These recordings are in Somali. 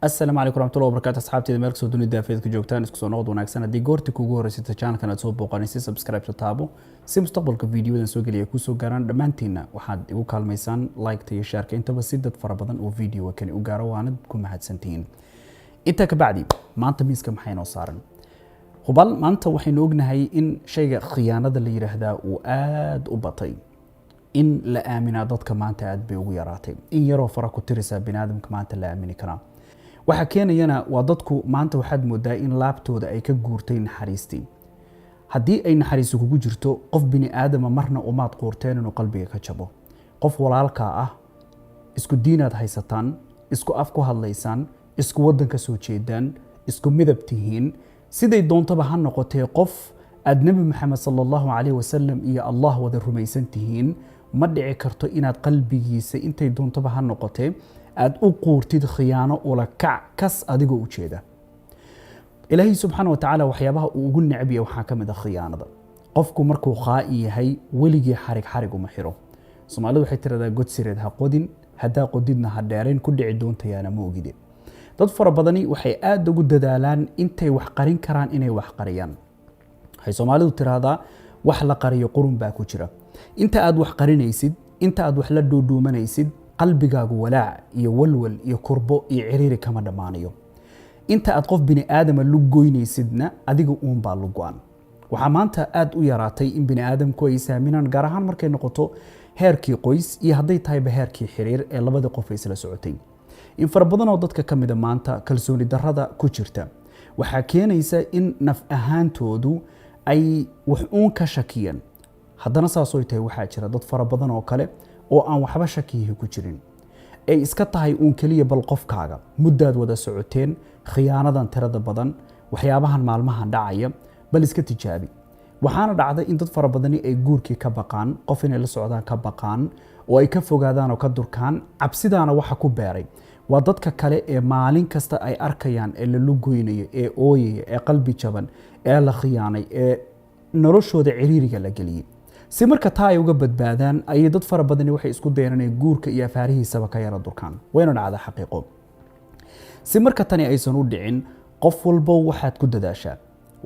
السلام عليكم ورحمة الله وبركاته أصحابتي مالك سو دوني دافيد كجوجتان اسكو سو نقد وناغسان هدي goorti kugu horeysay channelkan soo booqanaysa subscribe taabo si mustaqbalka videodan soo galiya ku soo gaaraan dhamaantiina waxaad igu kaalmaysan like iyo share intaba si dad fara badan oo video kan u gaaro waanad ku mahadsantiin inta ka bacdi maanta miiska maxay noo saaran hubal maanta waxaynu ognahay in shayga khiyaanada la yiraahdaa uu aad u batay in la aamina dadka maanta aad bay ugu yaraatay in yaroo fara ku tirisa binaadamka maanta la aamini kara waxa keenayana waa dadku maanta waxaad moodaa in laabtooda ay ka guurtay naxariistii haddii ay naxariisu kugu jirto qof bini aadama marna umaad qoorteen inuu qalbiga ka jabo qof walaalka ah isku diinaad haysataan isku af ku hadlaysaan isku wadan ka soo jeedaan isku midab tihiin siday doontaba ha noqotee qof aad nabi maxamed sallallahu alayhi wasallam iyo allah wada rumaysan tihiin ma dhici karto inaad qalbigiisa intay doontaba ha noqotee aad u qoortid khiyaano ula kac kas adigoo u jeeda ilaahay subxaanahu wa ta'ala waxyaabaha uu ugu necbiya waxaa ka mid ah khiyaanada qofku markuu qaai yahay weligii xarig uma xiro Soomaalidu waxay tiraahdaa god sireed ha qodin hadaa qodidna ha dheereen ku dhici doontayaana ma ogide dad fara badani waxay aad ugu dadaalaan intay wax qarin karaan inay wax qariyaan waxay Soomaalidu tiraahdaa wax la qariyo qurun baa ku jira inta aad wax qarinaysid inta aad wax la duuduumanaysid qalbigaagu walaac iyo walwal iyo kurbo iyo ciriiri kama dhamaanayo inta aad qof bini aadama lug goynaysidna adiga uun baa lug go'an waxa maanta aad u yaraatay in bini aadamku ay saaminaan gaar ahaan markay noqoto heerkii qoys iyo hadday tahay heerkii xiriir ee labada qof ay isla socotay in far badan oo dadka ka mid ah maanta kalsooni darrada ku jirta waxa keenaysa in naf ahaantoodu ay wax uun ka shakiyaan haddana saasoo tahay waxaa jira dad fara badan oo kale oo aan waxba shakiyi ku jirin ay iska tahay uun kaliya bal qofkaaga muddaad wada socoteen khiyaanadan tirada badan waxyaabahan maalmahan dhacaya bal iska tijaabi waxaana dhacday in dad fara badani ay guurkii ka baqaan qof inay la socdaan ka baqaan oo ay ka fogaadaan oo ka durkaan cabsidaana waxa ku beeray waa dadka kale ee maalin kasta ay arkayaan ee la lugoynayo ee ooyaya ee qalbi jaban ee la khiyaanay ee noloshooda ciriiriga la geliyay si marka taa ay uga badbaadaan ay dad fara badan waxay isku dayaan inay guurka iyo afaarihiisaba ka yara durkaan wayna dhacdaa xaqiiqo si marka tani aysan u dhicin qof walba waxaad ku dadaashaa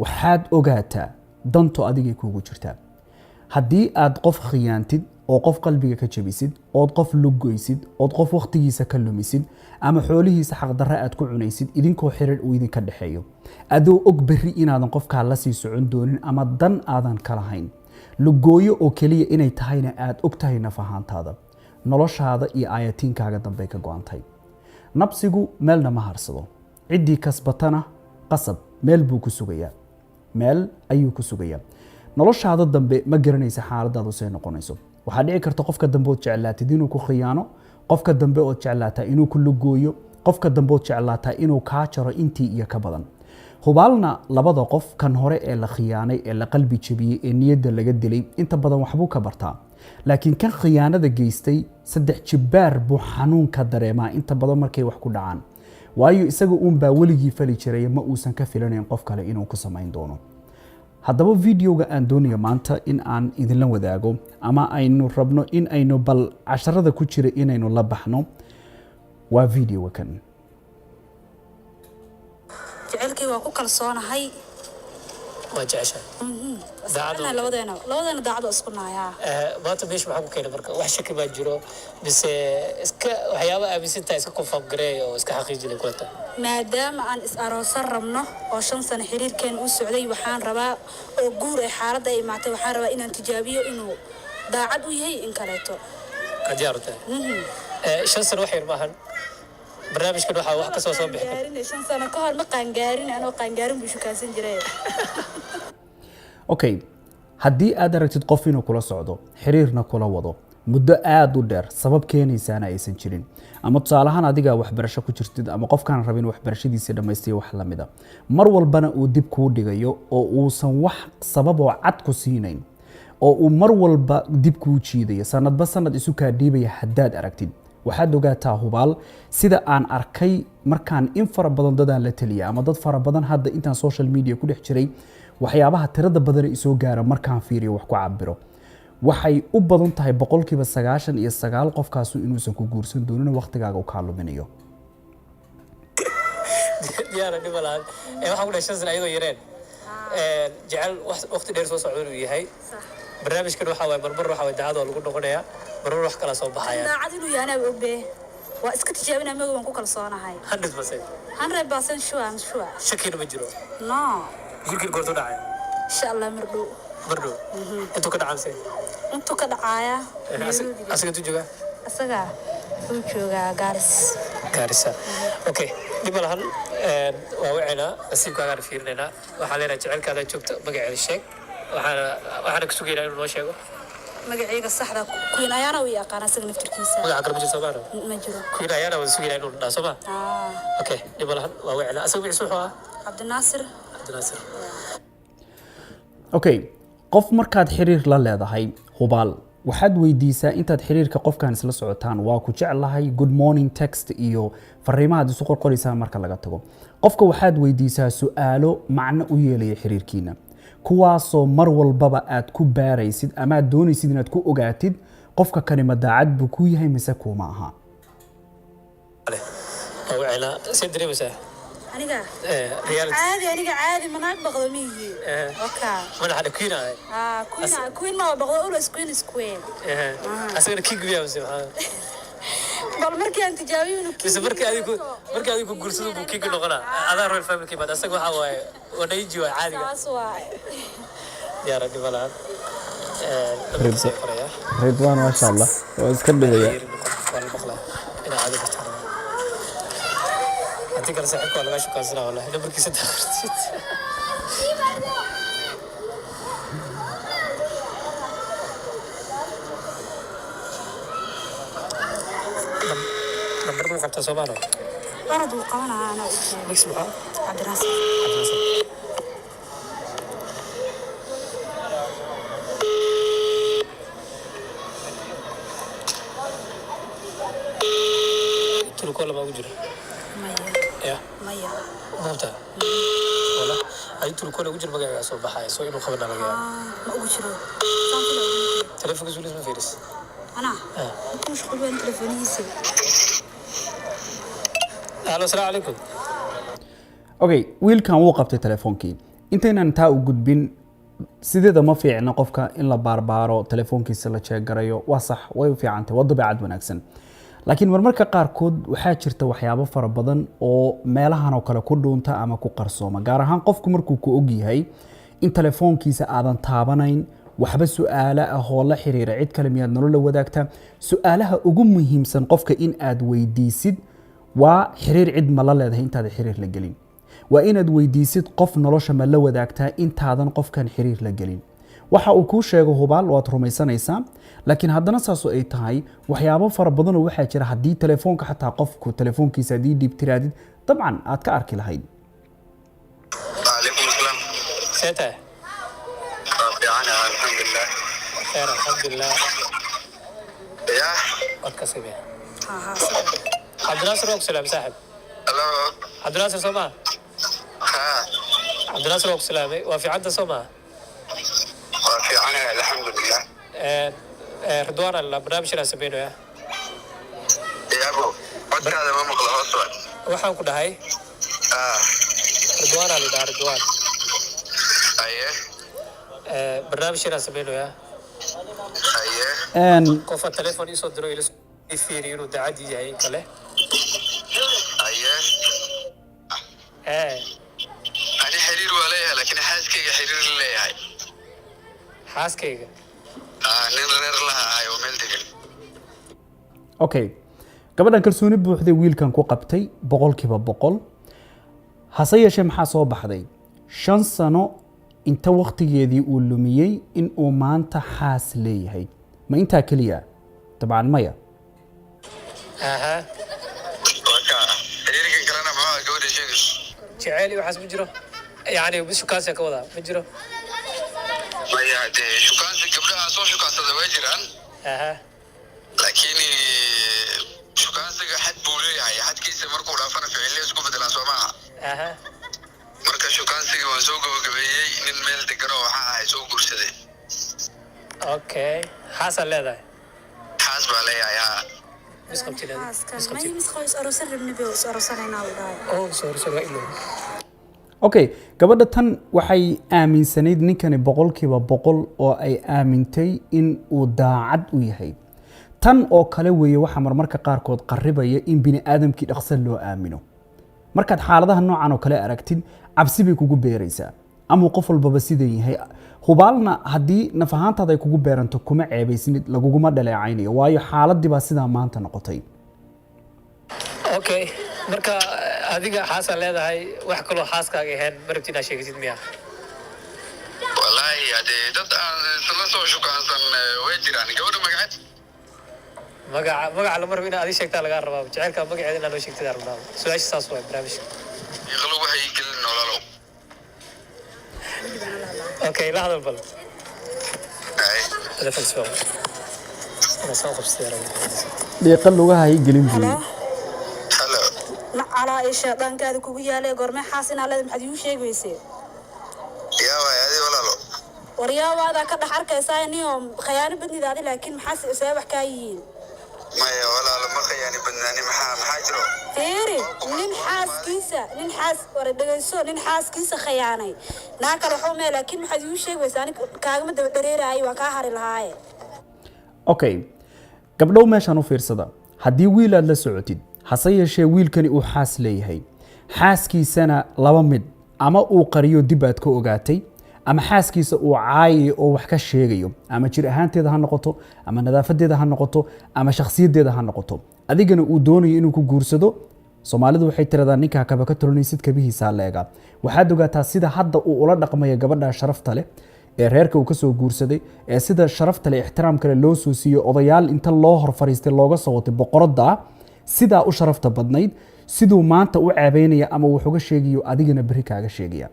waxaad ogaataa danto adigay kuugu jirtaa haddii aad qof khiyaantid oo qof qalbiga ka jabisid oo qof lugoysid oo qof waqtigiisa ka lumisid ama xoolihiisa xaq darra aad ku cunaysid idinkoo xiriir uu idin ka dhaxeeyo adoo og berri inaadan qofka la sii socon doonin ama dan aadan kala hayn lugooyo oo kaliya inay tahayna aad og tahay nafahaantaada noloshaada iyo aayatiinkaaga dambe ka go'antay nabsigu meelna ma harsado cidii kasbatana qasab meel buu ku sugayaa meel ayuu ku sugayaa noloshaada dambe ma garanaysa xaaladaadu say noqonayso waxa dhici karta qofka dambe oo jeclaatid inuu ku khiyaano qofka dambe oo jeclaata inuu ku lugooyo qofka dambe oo jeclaata inuu ka jaro intii iyo ka badan hubaalna labada qof kan hore ee la khiyaanay ee la qalbi jabiyay ee niyadda laga dilay inta badan waxbuu ka bartaa laakiin kan khiyaanada geystay saddex jibaar buu xanuun ka dareemaa inta badan markay wax ku dhacaan waayo isaga uun baa weligii fali jiray ma uusan ka filanayn qof kale inuu ku samayn doono haddaba videoga aan doonayo maanta in aan idinla wadaago ama aynu rabno in aynu bal casharada ku jira inaynu la baxno waa videoga kan jecelkii waa ku kalsoonahay waa jecesha daacadna labadeena daacad isku naayaa maanta meesha waxaa ku keenay marka wax shaki baa jiro bise iska waxyaabo aaminsantaa iska confirm gareey oo iska xaqiijinay kulata maadaama aan is aroosan rabno oo 5 sano xiriirkeen u socday waxaan rabaa oo guur ay xaaladda ay imaatay waxaan rabaa inaan tijaabiyo inuu daacad u yahay in kaleeto qajaarta 5 sano wax yar maahan barnaamijkan waxa wax ka soo bixin 5 sano ka hor ma qaangaarin anoo qaangaarin buu shukaasan jiray okay haddii aad aragtid qof inuu kula socdo xiriirna kula wado muddo aad u dheer sabab keenaysaana aysan jirin ama tusaalahan adiga waxbarasho ku jirtid ama qofkaan rabin waxbarashadiisa dhameystay wax la mid ah mar walbana uu dib kuu dhigayo oo uusan wax sabab oo cad ku siinayn oo uu mar walba dib kuu jiidayo sanadba sanad isu kaa dhiibaya haddaad aragtid waxaad ogaataa hubaal sida aan arkay markaan in fara badan dadaan la taliya ama dad fara badan hadda intaan social media ku dhex jiray waxyaabaha tirada badan ee soo gaara markaan fiiriyo wax ku cabiro waxay u badan tahay 99% qofkaas inuusan ku guursan doonin waqtigaaga uu ka luminayo diyaara dhib malahan waxaan ku dhahay 5 sano ayadoo yareen jecel waqti dheer soo socdo inuu yahay barnaamijkan waxa waaye marmar waxa waaye daacad oo lagu noqonayaa marmar wax kala soo baxaya daacad inuu yahay anaa ogbe waa iska tijaabinaa maga waan ku kalsoonahay 100% 100% sure I'm sure shakina ma jiro no gurigii goortu dhacay insha Allah mardhow intuu ka dhacansay intuu ka dhacaya asiga tu jooga asaga uu jooga Garissa okay dhib malahan waa wacina nasiibkaagaan fiirinaynaa waxaa leenahay jecelkaada joogto magaceeda sheeg waxaana ka sugaynaa inuu noo sheego magacayga saxda Queen ayaana u yaqaan asaga naftirkiisa magaca kale ma jiro Soomaali ma jiro Queen ayaana wada sugaynaa inuu dhaso ma okay dhib malahan waa wacina asaga wixii wuxuu ahaa Cabdinaasir okay qof markaad xiriir la leedahay hubaal waxaad weydiisaa intaad xiriirka qofkan isla socotaan waa ku jeclahay good morning text iyo fariimaha isu qorqoraysaa marka laga tago qofka waxaad weydiisaa su'aalo macno u yeelaya xiriirkiina kuwaasoo mar walbaba aad ku baaraysid ama aad doonaysid inaad ku ogaatid qofka kani ma daacad buu ku yahay mise kuma aha wacina sii dareemaysaa aniga aniga caadi manaag baqdo miyi okay madaxa Queen Queen ma baqdo always Queen is queen asagana kii gubiyaa mise bal markii aan tijaabiyay mise markii adigu guursado buu kii noqonaa adaa royal family baad asaga waxa waaye wadayji waa caadiga taas waa diyaar dibalaan Ridwan ma sha Allah waa iska dhigaya wala baqlaa ina caadi kartaa أنتي كلا ساعة كلا غاشو كاسنا والله هنا بركي سد خرجت نمبر مو قبضة سوبانو أنا دوقانا أنا ميكس بقى عبد الراسل تلو ما وجري مايا موتا ولا أي تلو كله وجري بقى صوب بحاي سو إنه خبرنا بقى ما وجري تلفون زولي ما فيرس أنا مش قلبي أنت تلفوني يسوي أهلا السلام عليكم okay wiilkan wuu qabtay telefoonkii intaynan taa u gudbin sideeda ma fiicna qofka in la baarbaaro telefoonkiisa la jeegarayo waa sax way u fiicantay waa dabeecad wanaagsan laakiin marmarka qaarkood waxaa jirta waxyaabo fara badan oo meelahan oo kale ku dhuunta ama ku qarsooma gaar ahaan qofku markuu ku og yahay in telefoonkiisa aadan taabanayn waxba su'aalo ah oo la xiriira cid kale miyaad nolol wadaagtaa su'aalaha ugu muhiimsan qofka in aad weydiisid waa xiriir cid ma la leedahay intaad xiriir la gelin waa inaad weydiisid qof nolosha ma la wadaagtaa intaadan qofkan xiriir la gelin waxa uu ku sheego hubaal waad rumaysanaysaa laakiin haddana saas ay tahay waxyaabo fara badan oo waxa jira hadii telefoonka xataa qofku telefoonkiisa hadii dib tiraadid dabcan aad ka arki lahayd وعليكم السلام سيتا أنا الحمد لله خير الحمد لله يا واتكسبي ها عبد الناصر روك سلام صاحب الو عبد الناصر سوما ها عبد الناصر روك سلامي وفي عدة سوما وفي أنا الحمد لله رضوان البرنامج اللي سبينه يا يا أبو قد هذا ما مقلع أصلا waxaan ku dhahay Ridwan ali daar Ridwan أيه barnaamijka sameeynaya أيه qof telefoon isoo diro ila fiiriyo inuu daacad yahay kale أيه أنا حرير ولا لكن حاسكي حرير لي هاي xaaskayga نير لها هاي وملتقل okay gabadhan kalsooni buuxday wiilkan ku qabtay 100% hase yeeshee maxaa soo baxday 5 sano inta waqtigeedii uu lumiyay in uu maanta xaas leeyahay ma inta kaliya taban maya aha وكا حريرك كلنا ما قول شيء jacayl waxaas ma jiro yani bishu kaas ka wada ma jiro ما يعدي شو كان قبلها صو شو كان سويجران aha لكن شو كان حد بولي هاي حد كيس مركو رافنا في عليه اسكو بدل اسمعها aha marka shukaansiga waan soo gabagabeeyey nin meel degan oo waxa ay soo guursaday okay xaas leedahay xaas baa leeyahay mis qabtin mis ما qabtin يمسخوا يسألوا سر النبي ويسألوا سنة وضاي oo sorry waa ilo okay gabadha tan waxay aaminsanayd ninkani boqolkiiba boqol oo ay aamintay in uu daacad u yahay tan oo kale weeye waxa marmarka qaarkood qarribaya in bini aadamkii dhaqso loo aamino markaad xaaladaha noocan oo kale aragtid cabsi bay kugu beeraysaa ama qof walbaba sidan yahay hubaalna haddii naf ahaantaada ay kugu beeranto kuma ceebaysinid laguguma dhaleecaynayo waayo xaaladii baa sidaa maanta noqotay okay marka adiga xaasa leedahay wax kaloo xaaskaaga ahayn marabti inaad sheegtid miya wallaahi hadee dad aan isla soo shukaansan way jiraan gabadha magaceed magaca lama rabo inaad adi sheegtaa lagaa rabaa jaceylka magaceeda inaad noo sheegtid rabnaa su-aasha saas waay barnaamijka iqlo waxay gelin nololow okay la hadal bal Ay, telefoon soo ana soo qabsay dhiiqa lugaha ay gelin buu هلا hello على إيش دان كذا كوبيا له قرمة حاسين على محد يوشيك ويسي yaa waay adi walaalo وريا وهذا كده حركة سايني يوم خيانة بدني ذادي لكن محس سبب حكايين maya walaalo ma khiyaani badnaani maxaa jiro فيري نين حاس ورد جيسو نين حاس كيسة خيانة ناكل حومة لكن محد يوشيك ويسي أنا كاغم دريرة أيوة كاهر الهاي okay gabdhow meeshaan u fiirsada haddii wiil aad la socotid hase yeeshee wiilkani uu xaas leeyahay xaaskiisana laba mid ama uu qariyo dib aad ka ogaatay ama xaaskiisa uu caayayo oo wax ka sheegayo ama jir ahaanteeda ha noqoto ama nadaafadeeda ha noqoto ama shakhsiyadeeda ha noqoto adigana uu doonayo inuu ku guursado soomaalidu waxay tiradaa ninka kaba ka tolonaysid kabihiisa leega waxaad ogaataa sida hadda uu ula dhaqmayo gabadha sharafta leh ee reerka uu ka soo guursaday ee sida sharafta leh ixtiraamka leh loo soo siiyo odayaal inta loo hor fariistay looga soo watay boqoradda sidaa u sharafta badnayd siduu maanta u ceebeynaya ama wuxuu uga sheegayo adigana berri kaaga sheegaya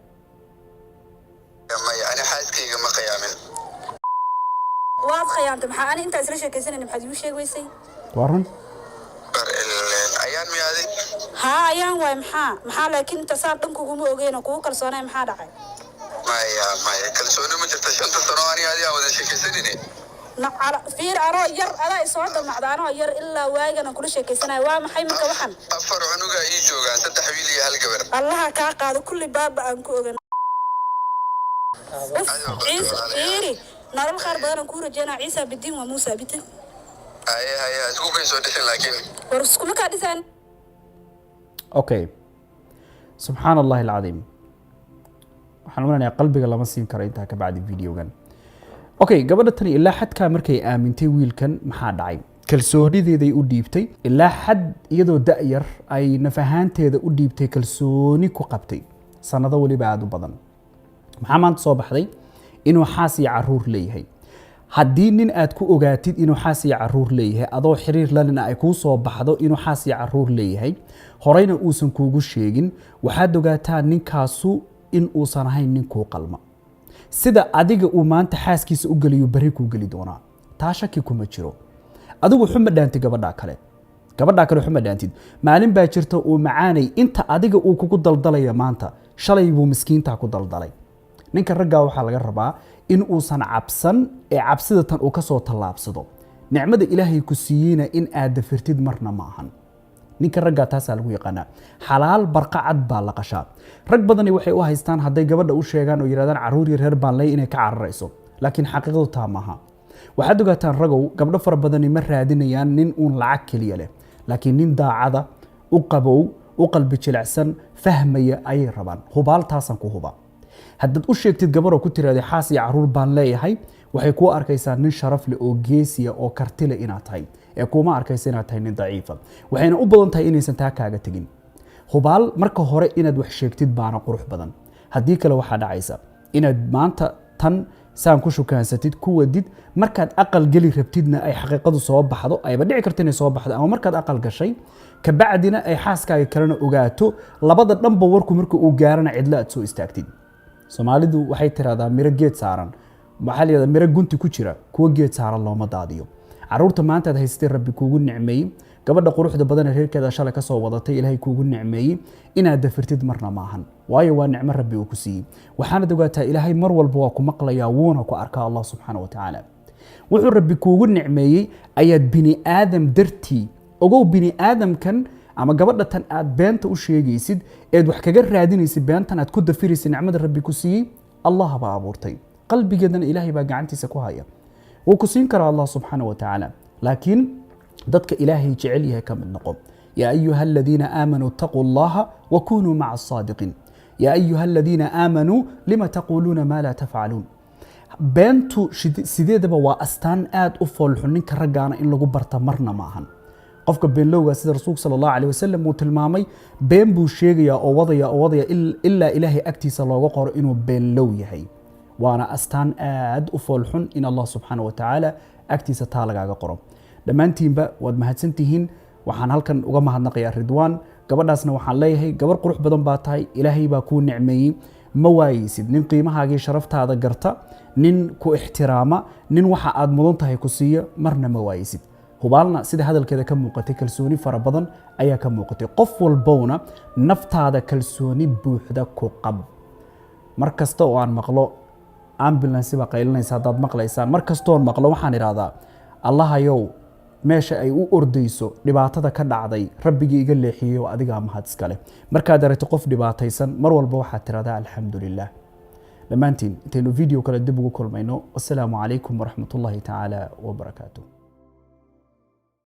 maya ani xaaskayga ma khiyaamin واد خيانة محا أنا أنت أسرش كيسين محد يوشيك ويسي waa run bar ayaan miyaadi ها أيام واي محا لكن أنت صار دنكو قومي أوجينا كوكر كرسونا محا دعي maya kalsooni ma jirta shanta sano ani adi aan wada sheekaysanine على فير أرى ير أنا إسواد المعدانة ير إلا واجنا كل شيء كيسنا وام حي مكوحن afar cunuga ii joogaan saddex wiil iyo hal gabar الله كاقا كل باب أنكو أوجنا عيسى فيري نار الخير بدنا نكون جينا عيسى بالدين وموسى بيتن haye isku kay soo dhashin laakiin ورسكم كادسان okay subxaan allahi alcadiim waxaan umanayaa qalbiga lama siin karo intaa ka bacdi videogan okay gabadha tani ilaa xadkaa markay aamintay wiilkan maxaa dhacay kalsoonideeday u dhiibtay ilaa xad iyadoo da'yar ay naf ahaanteeda u dhiibtay kalsooni ku qabtay sanado weliba aada u badan maxaa maanta soo baxday inuu xaas iyo caruur leeyahay haddii nin aad ku ogaatid inuu xaas iyo caruur leeyahay adoo xiriir lalina ay kuu soo baxdo inuu xaas iyo caruur leeyahay horeyna uusan kuugu sheegin waxaad ogaataa ninkaasu in uusan ahayn nin kuu qalma sida adiga uu maanta xaaskiisa u geliyo bari kuu geli doonaa taa shaki kuma jiro adigu xuma dhaantid gabadha kale xuma dhaantid maalin baa jirta uu macaanay inta adiga uu kugu daldalaya maanta shalay buu miskiinta ku daldalay ninka raggaa waxaa laga rabaa in uusan cabsan ee cabsida tan uu ka soo tallaabsado nicmada ilaahay ku siiyeyna in aad dafirtid marna ma ahan ninka raggaa taasaa lagu yaqaanaa xalaal barqa cad baa la qashaa rag badani waxay u haystaan hadday gabadha u sheegaan oo yidhahdaan caruur iyo reer baan ley inay ka cararayso laakiin xaqiiqadu taa maaha waxaad ogaataan ragow gabdho fara badani ma raadinayaan nin uun lacag keliya leh laakiin nin daacada u qabow u qalbi jilicsan fahmaya ayay rabaan hubaal taasaan ku huba haddaad u sheegtid gabaroo ku tiraahday xaas iyo caruur baan leeyahay waxay kuu arkaysaa nin sharaf leh oo geesiya oo karti leh inaad tahay ee kuuma arkaysa inaad tahay nin daciifa waxayna u badan tahay inaysan taa kaaga tegin hubaal marka hore inaad wax sheegtid baana qurux badan haddii kale waxaa dhacaysa inaad maanta tan saan ku shukaansatid ku wadid markaad aqal geli rabtidna ay xaqiiqadu soo baxdo ayba dhici karta inay soo baxdo ama markaad aqal gashay kabacdina ay xaaskaaga kalena ogaato labada dhanba warku marka uu gaarana cidlo aad soo istaagtid soomaalidu waxay tiraahdaa miro geed saaran waxaa layihahdaa miro gunti ku jira kuwa geed saaran looma daadiyo caruurta maanta aad haysatay rabbi kuugu nicmeeyey gabadha quruxda badan ee reerkeeda shalay ka soo wadatay ilaahay kuugu nicmeeyey inaad dafirtid marna maahan waayo waa nicmo rabbi uu ku siiyey waxaanad ogaataa ilaahay mar walba waa ku maqlayaa wuuna ku arkaa allah subxaana wa tacaala wuxuu rabbi kuugu nicmeeyey ayaad bini aadam dartii ogow bini aadamkan ama gabadha tan aad beenta u sheegaysid eed wax kaga raadinaysid beentan aad ku dafiraysid nicmada rabbi ku siiyey allah baa abuurtay qalbigeedana ilaahay baa gacantiisa ku haya wuu ku siin karaa allah subxaanahu wa tacaala laakiin dadka ilaahay jecel yahay ka mid noqo yaa ayuha aladiina aamanuu ittaquu allaha wa kunuu maca asaadiqiin yaa ayuha aladiina aamanuu lima taquuluuna maa laa tafcaluun beentu sideedaba waa astaan aad u foolxun ninka raggaana in lagu barta marna ma ahan qofka beenlowga sida rasuulka sallallahu alayhi wasallam uu tilmaamay been buu sheegayaa oo wadaya ilaa ilaahay agtiisa looga qoro inuu beenlow yahay waana astaan aad u foolxun in allah subxaanahu wa tacaala agtiisa taa lagaaga qoro dhammaantiinba waad mahadsantihiin waxaan halkan uga mahadnaqayaa ridwaan gabadhaasna waxaan leeyahay gabar qurux badan baa tahay ilaahay baa kuu nicmeeyey ma waayeysid nin qiimahaagii sharaftaada garta nin ku ixtiraama nin waxa aad mudan tahay ku siiya marna ma waayeysid hubaalna sida hadalkeeda ka muuqatay kalsooni fara badan ayaa ka muuqatay qof walbowna naftaada kalsooni buuxda ku qab mar kasta oo aan maqlo ambulance baa qaylinaysa haddaad maqlaysaan mar kastoon maqlo waxaan idhaahdaa allahayow meesha ay u ordayso dhibaatada ka dhacday rabbigii iga leexiyey oo adigaa mahad iskale markaad aragto qof dhibaataysan mar walba waxaad tiraahdaa alxamdulilah dhammaantiin intaynu video kale dib ugu kulmayno wasalaamu calaykum waraxmatullaahi tacaala wabarakaatuh